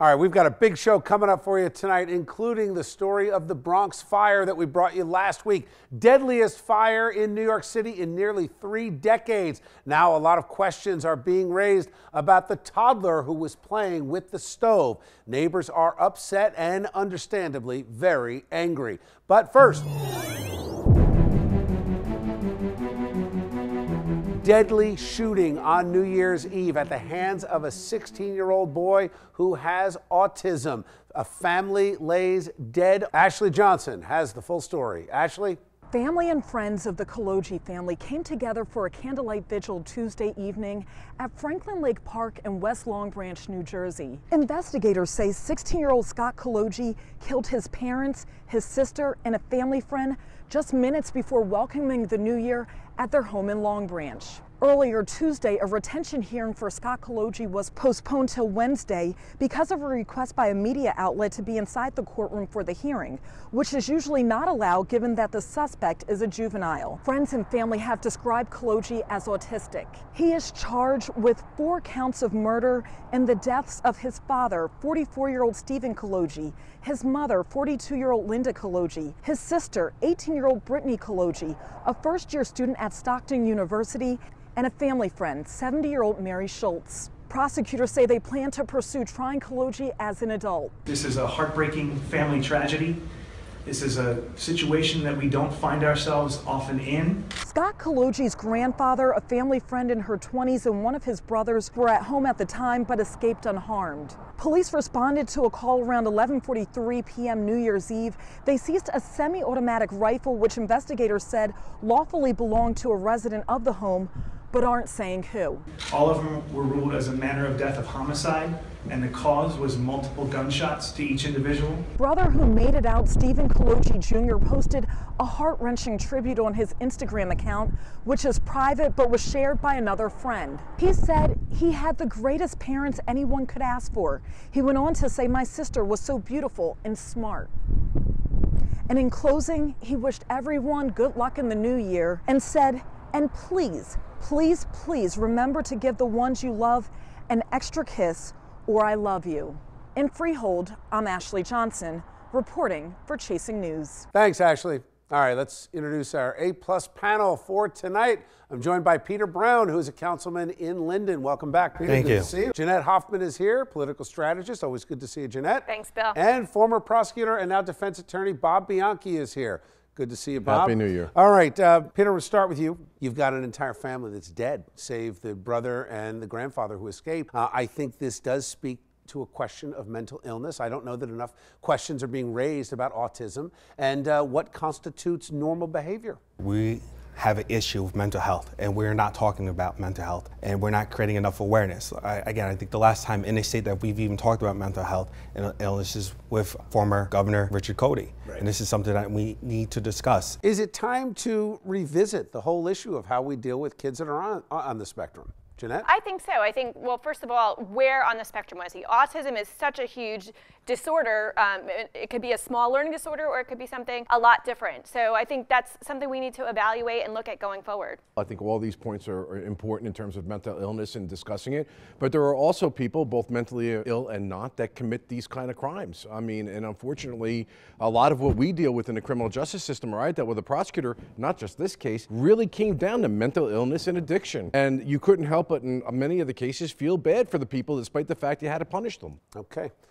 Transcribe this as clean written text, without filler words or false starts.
All right, we've got a big show coming up for you tonight, including the story of the Bronx fire that we brought you last week. Deadliest fire in New York City in nearly 3 decades. Now a lot of questions are being raised about the toddler who was playing with the stove. Neighbors are upset and understandably very angry. But first, deadly shooting on New Year's Eve at the hands of a 16-year-old boy who has autism. A family lays dead. Ashley Johnson has the full story. Ashley? Family and friends of the Kaloji family came together for a candlelight vigil Tuesday evening at Franklin Lake Park in West Long Branch, New Jersey. Investigators say 16-year-old Scott Kaloji killed his parents, his sister, and a family friend just minutes before welcoming the new year at their home in Long Branch. Earlier Tuesday, a retention hearing for Scott Kaloji was postponed till Wednesday because of a request by a media outlet to be inside the courtroom for the hearing, which is usually not allowed given that the suspect is a juvenile. Friends and family have described Kaloji as autistic. He is charged with 4 counts of murder and the deaths of his father, 44-year-old Stephen Kaloji, his mother, 42-year-old Linda Kaloji, his sister, 18-year-old Brittany Kaloji, a first-year student at Stockton University, and a family friend, 70-year-old Mary Schultz. Prosecutors say they plan to pursue trying Kaloji as an adult. This is a heartbreaking family tragedy. This is a situation that we don't find ourselves often in. Scott Kaloji's grandfather, a family friend in her 20s, and one of his brothers were at home at the time but escaped unharmed. Police responded to a call around 11:43 p.m. New Year's Eve. They seized a semi-automatic rifle, which investigators said lawfully belonged to a resident of the home, but aren't saying who. All of them were ruled as a manner of death of homicide, and the cause was multiple gunshots to each individual. Brother who made it out, Stephen Kaloji Jr., posted a heart-wrenching tribute on his Instagram account, which is private but was shared by another friend. He said he had the greatest parents anyone could ask for. He went on to say, "My sister was so beautiful and smart." And in closing, he wished everyone good luck in the new year and said, "And please, please, please remember to give the ones you love an extra kiss or I love you." In Freehold, I'm Ashley Johnson, reporting for Chasing News. Thanks, Ashley. All right, let's introduce our A-plus panel for tonight. I'm joined by Peter Brown, who is a councilman in Linden. Welcome back, Peter. Thank you. Good to see you. Jeanette Hoffman is here, political strategist. Always good to see you, Jeanette. Thanks, Bill. And former prosecutor and now defense attorney Bob Bianchi is here. Good to see you, Bob. Happy New Year. All right, Peter, we'll start with you. You've got an entire family that's dead, save the brother and the grandfather who escaped. I think this does speak to a question of mental illness. I don't know that enough questions are being raised about autism and what constitutes normal behavior. We have an issue with mental health, and we're not talking about mental health, and we're not creating enough awareness. I think the last time in a state that we've even talked about mental health and illnesses with former Governor Richard Codey. Right. And this is something that we need to discuss. Is it time to revisit the whole issue of how we deal with kids that are on the spectrum? Jeanette? I think so. I think, well, first of all, where on the spectrum was he? Autism is such a huge disorder. It could be a small learning disorder or it could be something a lot different. So I think that's something we need to evaluate and look at going forward. I think all these points are important in terms of mental illness and discussing it. But there are also people, both mentally ill and not, that commit these kind of crimes. I mean, and unfortunately, a lot of what we deal with in the criminal justice system, right, that with a prosecutor, not just this case, really came down to mental illness and addiction. And you couldn't help but in many of the cases feel bad for the people despite the fact you had to punish them. Okay.